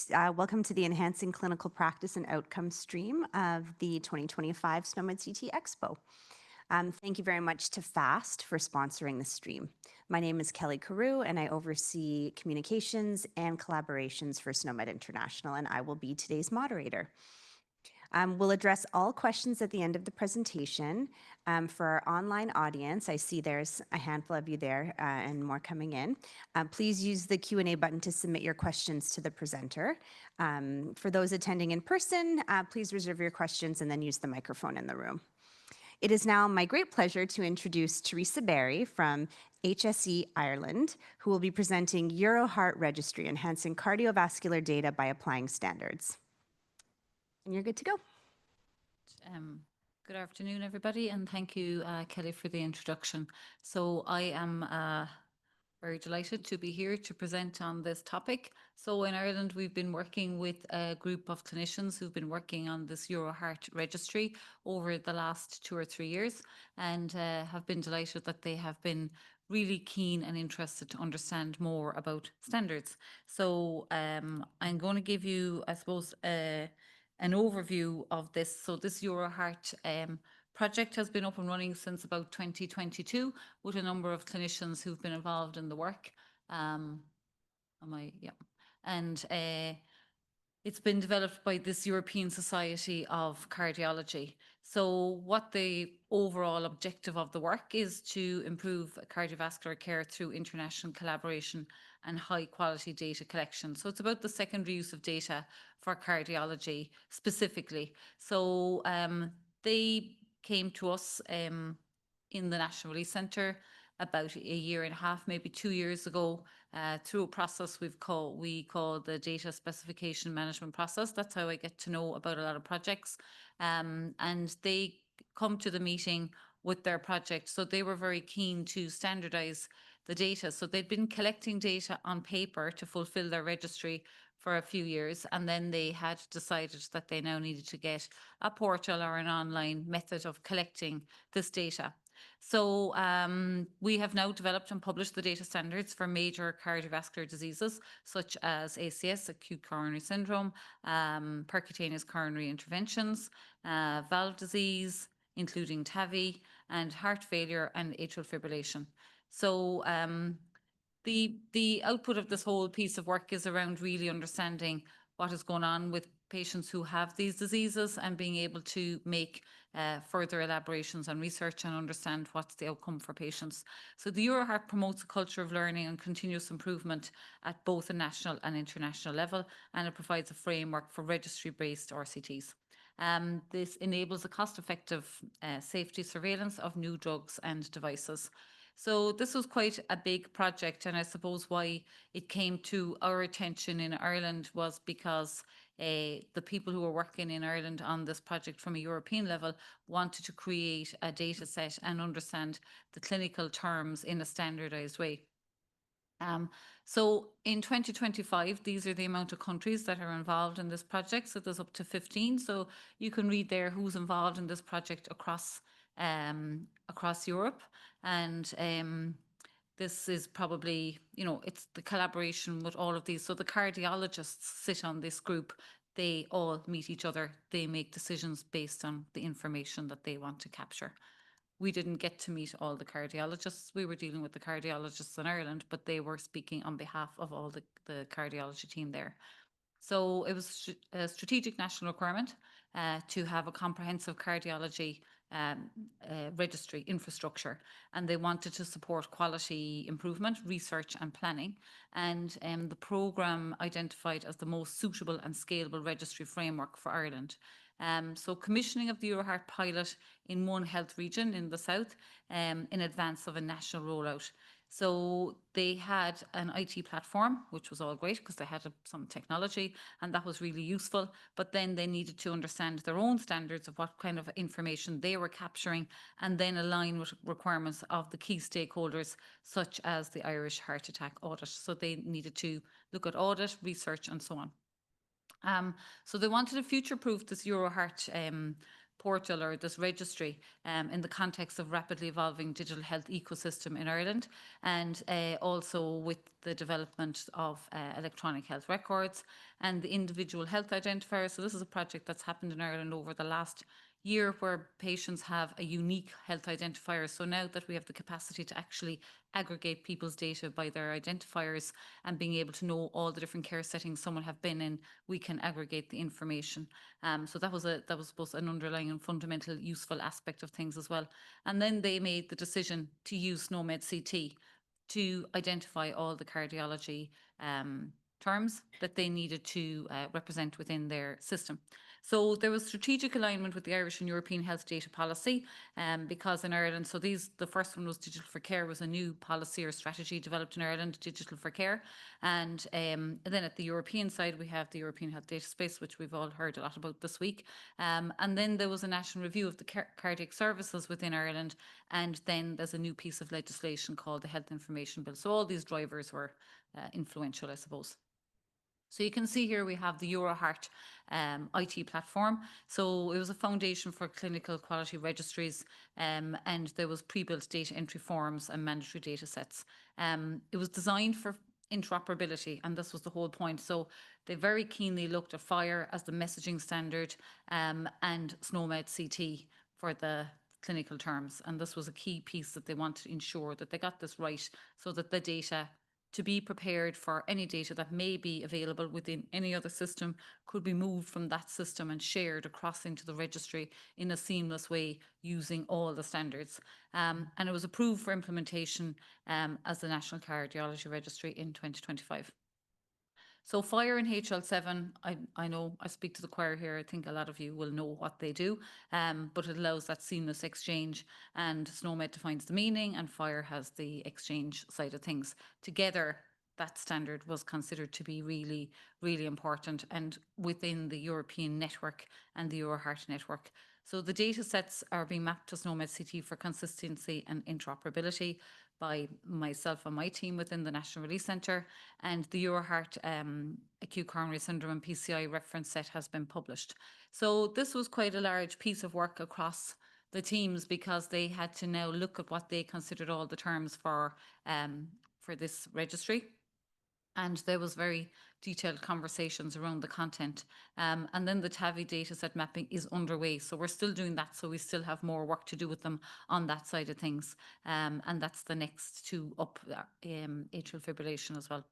welcome to the Enhancing Clinical Practice and Outcome stream of the 2025 SNOMED CT Expo. Thank you very much to FAST for sponsoring the stream. My name is Kelly Carew, and I oversee communications and collaborations for SNOMED International, and I will be today's moderator. We'll address all questions at the end of the presentation. For our online audience, I see there's a handful of you there and more coming in. Please use the Q&A button to submit your questions to the presenter. For those attending in person, please reserve your questions and then use the microphone in the room. It is now my great pleasure to introduce Theresa Barry from HSE Ireland, who will be presenting EuroHeart Registry Enhancing Cardiovascular Data by Applying Standards. And you're good to go. Good afternoon, everybody, and thank you, Kelly, for the introduction. So I am very delighted to be here to present on this topic. So in Ireland, we've been working with a group of clinicians who've been working on this EuroHeart registry over the last 2 or 3 years, and have been delighted that they have been really keen and interested to understand more about standards. So I'm going to give you, I suppose, an overview of this. So this EuroHeart project has been up and running since about 2022 with a number of clinicians who've been involved in the work. It's been developed by this European Society of Cardiology. So what the overall objective of the work is to improve cardiovascular care through international collaboration and high quality data collection. So it's about the secondary use of data for cardiology specifically. So they came to us in the National Release Centre about 1.5 years, maybe 2 years ago, through a process we call the data specification management process. That's how I get to know about a lot of projects. And they come to the meeting with their project. So they were very keen to standardize the data. So they'd been collecting data on paper to fulfill their registry for a few years, and then they had decided that they now needed to get a portal or an online method of collecting this data. So we have now developed and published the data standards for major cardiovascular diseases such as ACS, acute coronary syndrome, percutaneous coronary interventions, valve disease, including TAVI, and heart failure and atrial fibrillation. So the output of this whole piece of work is around really understanding what is going on with patients who have these diseases and being able to make further elaborations on research and understand what's the outcome for patients. So the EuroHeart promotes a culture of learning and continuous improvement at both a national and international level, and it provides a framework for registry-based RCTs. This enables a cost-effective safety surveillance of new drugs and devices. So this was quite a big project, and I suppose why it came to our attention in Ireland was because the people who were working in Ireland on this project from a European level wanted to create a data set and understand the clinical terms in a standardized way. So in 2025, these are the amount of countries that are involved in this project. So there's up to 15. So you can read there who's involved in this project across Europe. And this is probably, it's the collaboration with all of these. So the cardiologists sit on this group. They all meet each other. They make decisions based on the information that they want to capture. We didn't get to meet all the cardiologists. We were dealing with the cardiologists in Ireland, but they were speaking on behalf of all the cardiology team there. So it was a strategic national requirement to have a comprehensive cardiology registry infrastructure, and they wanted to support quality improvement, research and planning, and the programme identified as the most suitable and scalable registry framework for Ireland. So commissioning of the EuroHeart pilot in one health region in the south in advance of a national rollout. So they had an IT platform, which was all great because they had some technology, and that was really useful. But then they needed to understand their own standards of what kind of information they were capturing and then align with requirements of the key stakeholders, such as the Irish Heart Attack Audit. So they needed to look at audit, research, and so on. So they wanted to future-proof this EuroHeart portal or this registry in the context of rapidly evolving digital health ecosystem in Ireland, and also with the development of electronic health records and the individual health identifier. So this is a project that's happened in Ireland over the last year, where patients have a unique health identifier. So now that we have the capacity to actually aggregate people's data by their identifiers and being able to know all the different care settings someone have been in, we can aggregate the information. So that was both an underlying and fundamental useful aspect of things as well. And then they made the decision to use SNOMED CT to identify all the cardiology terms that they needed to represent within their system. So there was strategic alignment with the Irish and European health data policy, because in Ireland, so the first one was Digital for Care, was a new policy or strategy developed in Ireland, Digital for Care. And then at the European side, we have the European Health Data Space, which we've all heard a lot about this week. And then there was a national review of the cardiac services within Ireland. And then there's a new piece of legislation called the Health Information Bill. So all these drivers were influential, I suppose. So you can see here we have the EuroHeart IT platform. So it was a foundation for clinical quality registries, and there was pre-built data entry forms and mandatory data sets. It was designed for interoperability, and this was the whole point. So they very keenly looked at FHIR as the messaging standard, and SNOMED CT for the clinical terms. And this was a key piece that they wanted to ensure that they got this right, so that the data, to be prepared for any data that may be available within any other system, could be moved from that system and shared across into the registry in a seamless way using all the standards. And it was approved for implementation as the National Cardiology Registry in 2025. So FHIR and HL7, I know I speak to the choir here. I think a lot of you will know what they do, but it allows that seamless exchange, and SNOMED defines the meaning and FHIR has the exchange side of things. Together, that standard was considered to be really, really important, and within the European network and the EuroHeart network. So the data sets are being mapped to SNOMED CT for consistency and interoperability by myself and my team within the National Release Centre, and the EuroHeart acute coronary syndrome and PCI reference set has been published. So this was quite a large piece of work across the teams, because they had to now look at what they considered all the terms for this registry. And there was very detailed conversations around the content. And then the TAVI dataset mapping is underway. So we're still doing that. So we still have more work to do with them on that side of things. And that's the next two up, atrial fibrillation as well.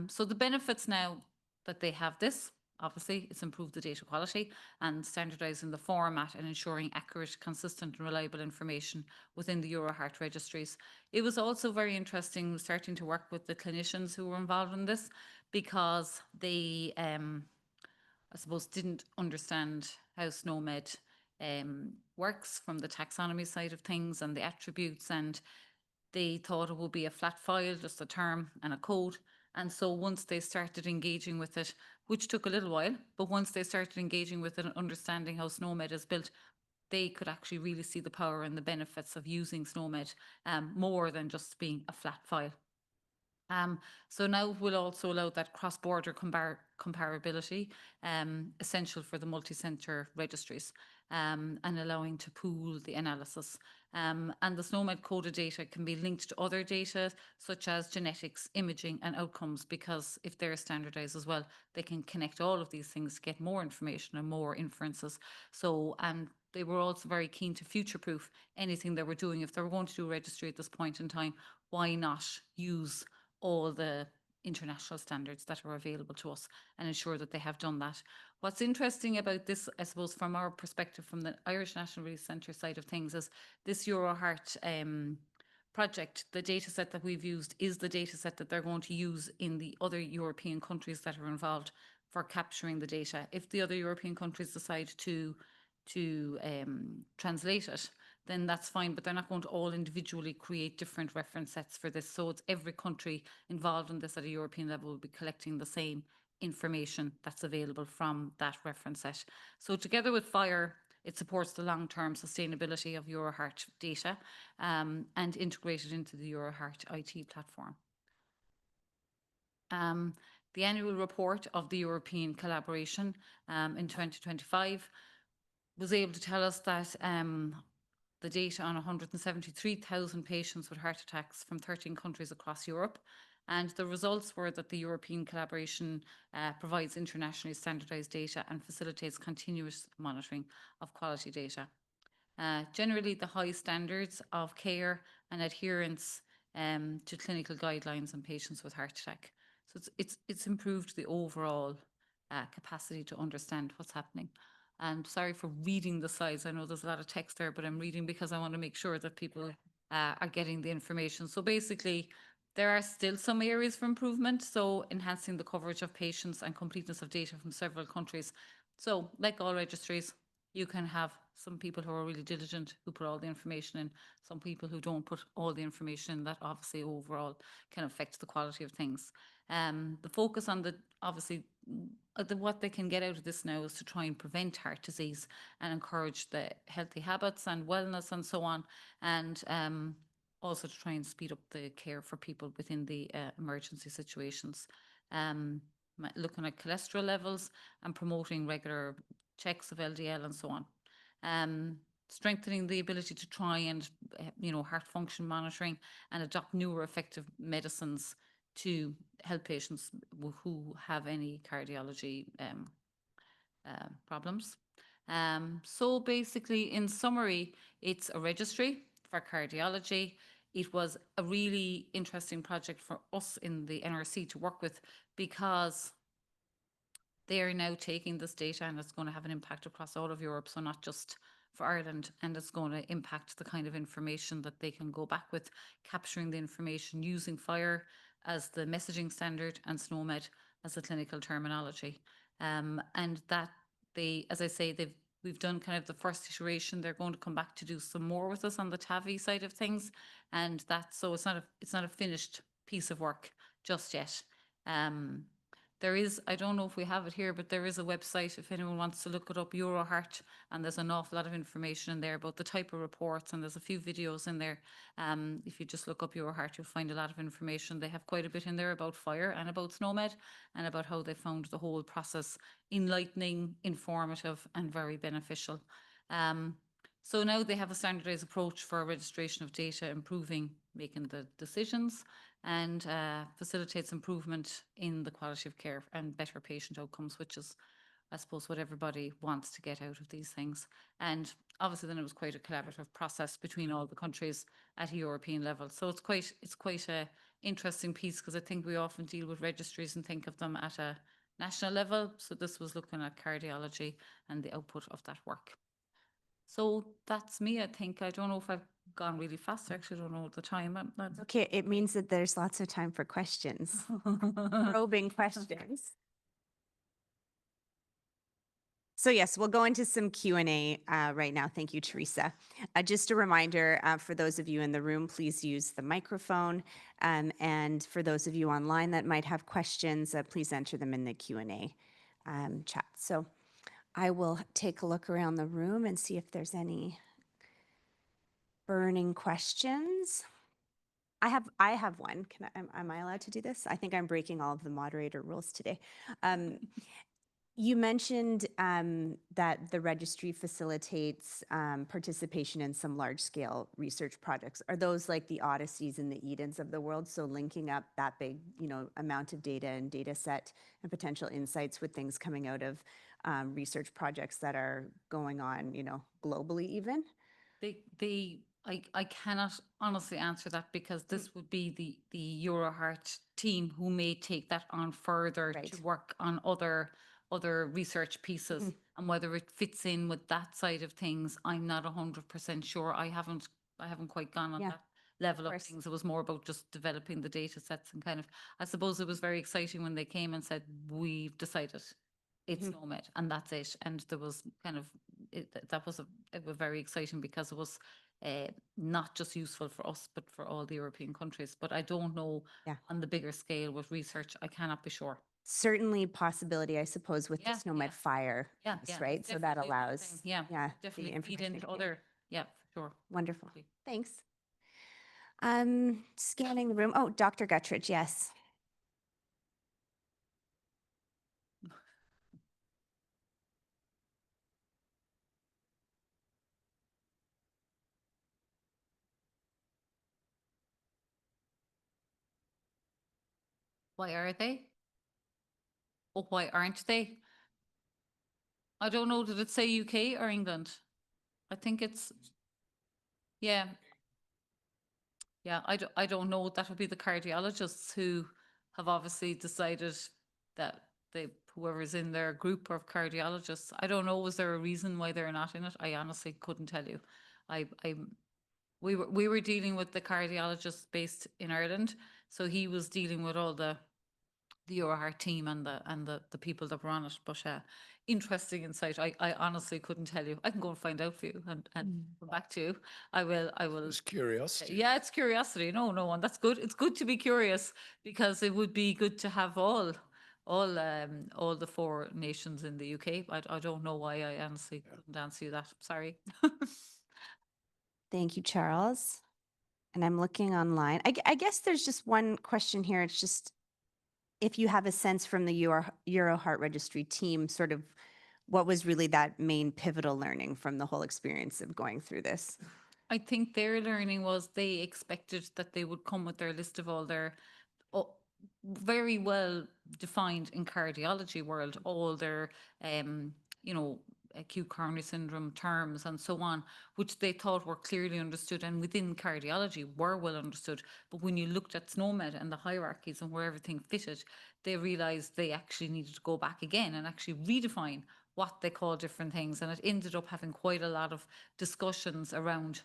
So the benefits now that they have this, obviously, it's improved the data quality and standardising the format and ensuring accurate, consistent and reliable information within the EuroHeart registries. It was also very interesting starting to work with the clinicians who were involved in this, because they, I suppose, didn't understand how SNOMED works from the taxonomy side of things and the attributes, and they thought it would be a flat file, just a term and a code. And so once they started engaging with it, which took a little while, but once they started engaging with it and understanding how SNOMED is built, they could actually really see the power and the benefits of using SNOMED, more than just being a flat file. So now we'll also allow that cross-border comparability, essential for the multi-centre registries, and allowing to pool the analysis. And the SNOMED coded data can be linked to other data, such as genetics, imaging and outcomes, because if they're standardised as well, they can connect all of these things to get more information and more inferences. So, and they were also very keen to future-proof anything they were doing. If they were going to do a registry at this point in time, why not use all the international standards that are available to us and ensure that they have done that. What's interesting about this, I suppose, from our perspective, from the Irish National Release Centre side of things, is this EuroHeart project. The data set that we've used is the data set that they're going to use in the other European countries that are involved for capturing the data. If the other European countries decide to translate it, then that's fine, but they're not going to all individually create different reference sets for this. So it's every country involved in this at a European level will be collecting the same information that's available from that reference set. So together with FHIR, it supports the long-term sustainability of EuroHeart data, and integrated into the EuroHeart IT platform. The annual report of the European collaboration in 2025 was able to tell us that the data on 173,000 patients with heart attacks from 13 countries across Europe. And the results were that the European collaboration provides internationally standardized data and facilitates continuous monitoring of quality data. Generally, the high standards of care and adherence to clinical guidelines on patients with heart attack. So it's improved the overall capacity to understand what's happening. And sorry for reading the slides. I know there's a lot of text there, but I'm reading because I want to make sure that people are getting the information. So basically, there are still some areas for improvement. So enhancing the coverage of patients and completeness of data from several countries. So like all registries, you can have some people who are really diligent who put all the information in, some people who don't put all the information in. That obviously overall can affect the quality of things. The focus on the obviously what they can get out of this now is to try and prevent heart disease and encourage the healthy habits and wellness and so on, and also to try and speed up the care for people within the emergency situations. Looking at cholesterol levels and promoting regular checks of LDL and so on. Strengthening the ability to try and, heart function monitoring and adopt newer effective medicines to help patients who have any cardiology problems. So basically, in summary, it's a registry for cardiology. It was a really interesting project for us in the NRC to work with because they are now taking this data and it's going to have an impact across all of Europe, so not just for Ireland, and it's going to impact the kind of information that they can go back with, capturing the information using FHIR as the messaging standard and SNOMED as the clinical terminology. And that as I say, we've done kind of the first iteration. They're going to come back to do some more with us on the TAVI side of things, and so it's not a finished piece of work just yet. There is, I don't know if we have it here, but there is a website if anyone wants to look it up, EuroHeart, and there's an awful lot of information in there about the type of reports, and there's a few videos in there. If you just look up EuroHeart, you'll find a lot of information. They have quite a bit in there about FHIR and about SNOMED and about how they found the whole process enlightening, informative, and very beneficial. So now they have a standardized approach for registration of data, improving making the decisions, and facilitates improvement in the quality of care and better patient outcomes, which is, I suppose, what everybody wants to get out of these things. And obviously then it was quite a collaborative process between all the countries at a European level. So it's quite a interesting piece, because I think we often deal with registries and think of them at a national level. So this was looking at cardiology and the output of that work. So that's me, I think. I don't know if I've gone really fast. I actually don't know the time. Okay, it means that there's lots of time for questions, probing questions. So yes, we'll go into some Q&A right now. Thank you, Theresa. Just a reminder for those of you in the room, please use the microphone. And for those of you online that might have questions, please enter them in the Q&A chat. So I will take a look around the room and see if there's any burning questions. I have one. Am I allowed to do this? I think I'm breaking all of the moderator rules today. You mentioned that the registry facilitates participation in some large-scale research projects. Are those like the Odysseys and the Edens of the world? So linking up that big, amount of data and data set and potential insights with things coming out of research projects that are going on, globally even? I cannot honestly answer that, because this would be the EuroHeart team who may take that on further to work on other research pieces, and whether it fits in with that side of things, I'm not 100% sure. I haven't quite gone on that level of things. It was more about just developing the data sets, and kind of, I suppose it was very exciting when they came and said, we've decided it's SNOMED and that's it. And there was kind of, it was very exciting, because it was not just useful for us, but for all the European countries. But I don't know on the bigger scale with research, I cannot be sure. Certainly possibility, I suppose, with the SNOMED FHIR, right? So that allows, definitely the information into other, for sure. Wonderful. Thanks. Scanning the room. Oh, Dr. Guttridge, yes. Why are they? Oh, why aren't they? I don't know. Did it say UK or England? I think it's, yeah. Yeah, I don't know. That would be the cardiologists who have obviously decided that whoever's in their group of cardiologists, I don't know, was there a reason why they're not in it? I honestly couldn't tell you. I we were dealing with the cardiologist based in Ireland, so he was dealing with all the EuroHeart team and the people that were on it. But interesting insight. I honestly couldn't tell you. I can go and find out for you and come back to you. I will. It's curiosity. Yeah, it's curiosity. No, and that's good. It's good to be curious because it would be good to have all the four nations in the UK. I don't know why I honestly couldn't answer you that. Sorry. Thank you, Charles. And I'm looking online. I guess there's just one question here. It's just if you have a sense from the EuroHeart Registry team, sort of what was really that main pivotal learning from the whole experience of going through this? I think their learning was they expected that they would come with their list of all their oh, very well defined in cardiology world, all their you know, acute coronary syndrome terms and so on, which they thought were clearly understood and within cardiology were well understood. But when you looked at SNOMED and the hierarchies and where everything fitted, they realized they actually needed to go back again and actually redefine what they call different things. And it ended up having quite a lot of discussions around,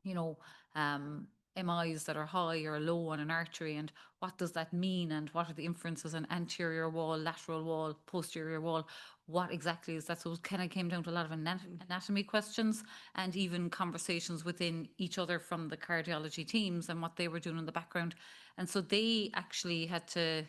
you know, MIs that are high or low on an artery, and what does that mean, and what are the inferences on anterior wall, lateral wall, posterior wall, what exactly is that? So it kind of came down to a lot of anatomy questions and even conversations within each other from the cardiology teams and what they were doing in the background. And so they actually had to,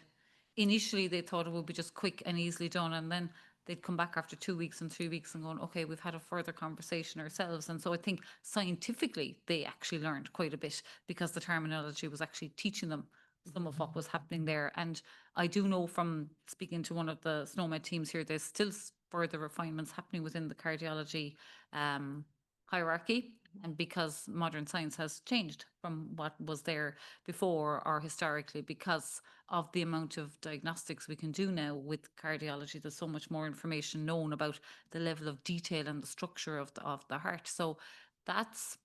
initially they thought it would be just quick and easily done, and then they'd come back after 2 weeks and 3 weeks and going, okay, we've had a further conversation ourselves. And so I think scientifically they actually learned quite a bit because the terminology was actually teaching them some of what was happening there. And I do know from speaking to one of the SNOMED teams here, there's still further refinements happening within the cardiology hierarchy. And because modern science has changed from what was there before or historically, because of the amount of diagnostics we can do now with cardiology, there's so much more information known about the level of detail and the structure of the heart. So that's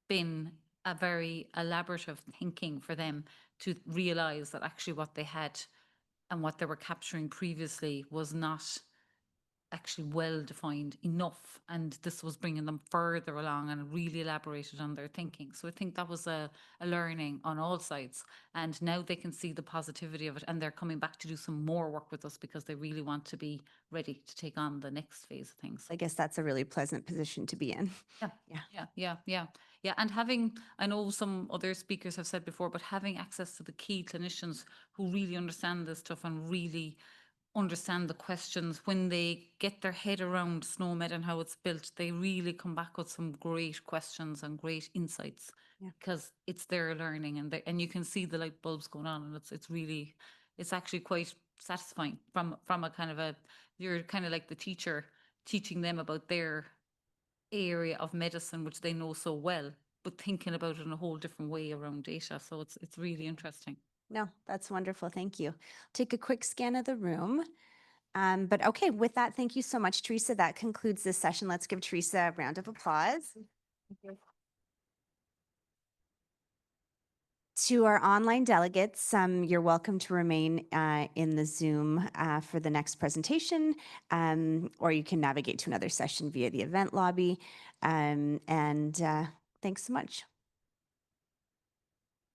been a very elaborative thinking for them to realize that actually what they had and what they were capturing previously was not actually well defined enough, and this was bringing them further along and really elaborated on their thinking. So I think that was a learning on all sides, and now they can see the positivity of it, and they're coming back to do some more work with us because they really want to be ready to take on the next phase of things. I guess that's a really pleasant position to be in. Yeah. And having, I know some other speakers have said before, but having access to the key clinicians who really understand this stuff and really understand the questions, when they get their head around SNOMED and how it's built, they really come back with some great questions and great insights. Yeah. Because it's their learning, and you can see the light bulbs going on, and it's actually quite satisfying from a kind of a, you're kind of like the teacher teaching them about their area of medicine which they know so well, but thinking about it in a whole different way around data. So it's really interesting. No, that's wonderful. Thank you. Take a quick scan of the room. But okay, with that, thank you so much, Theresa. That concludes this session. Let's give Theresa a round of applause. To our online delegates, you're welcome to remain in the Zoom for the next presentation, or you can navigate to another session via the event lobby. And thanks so much.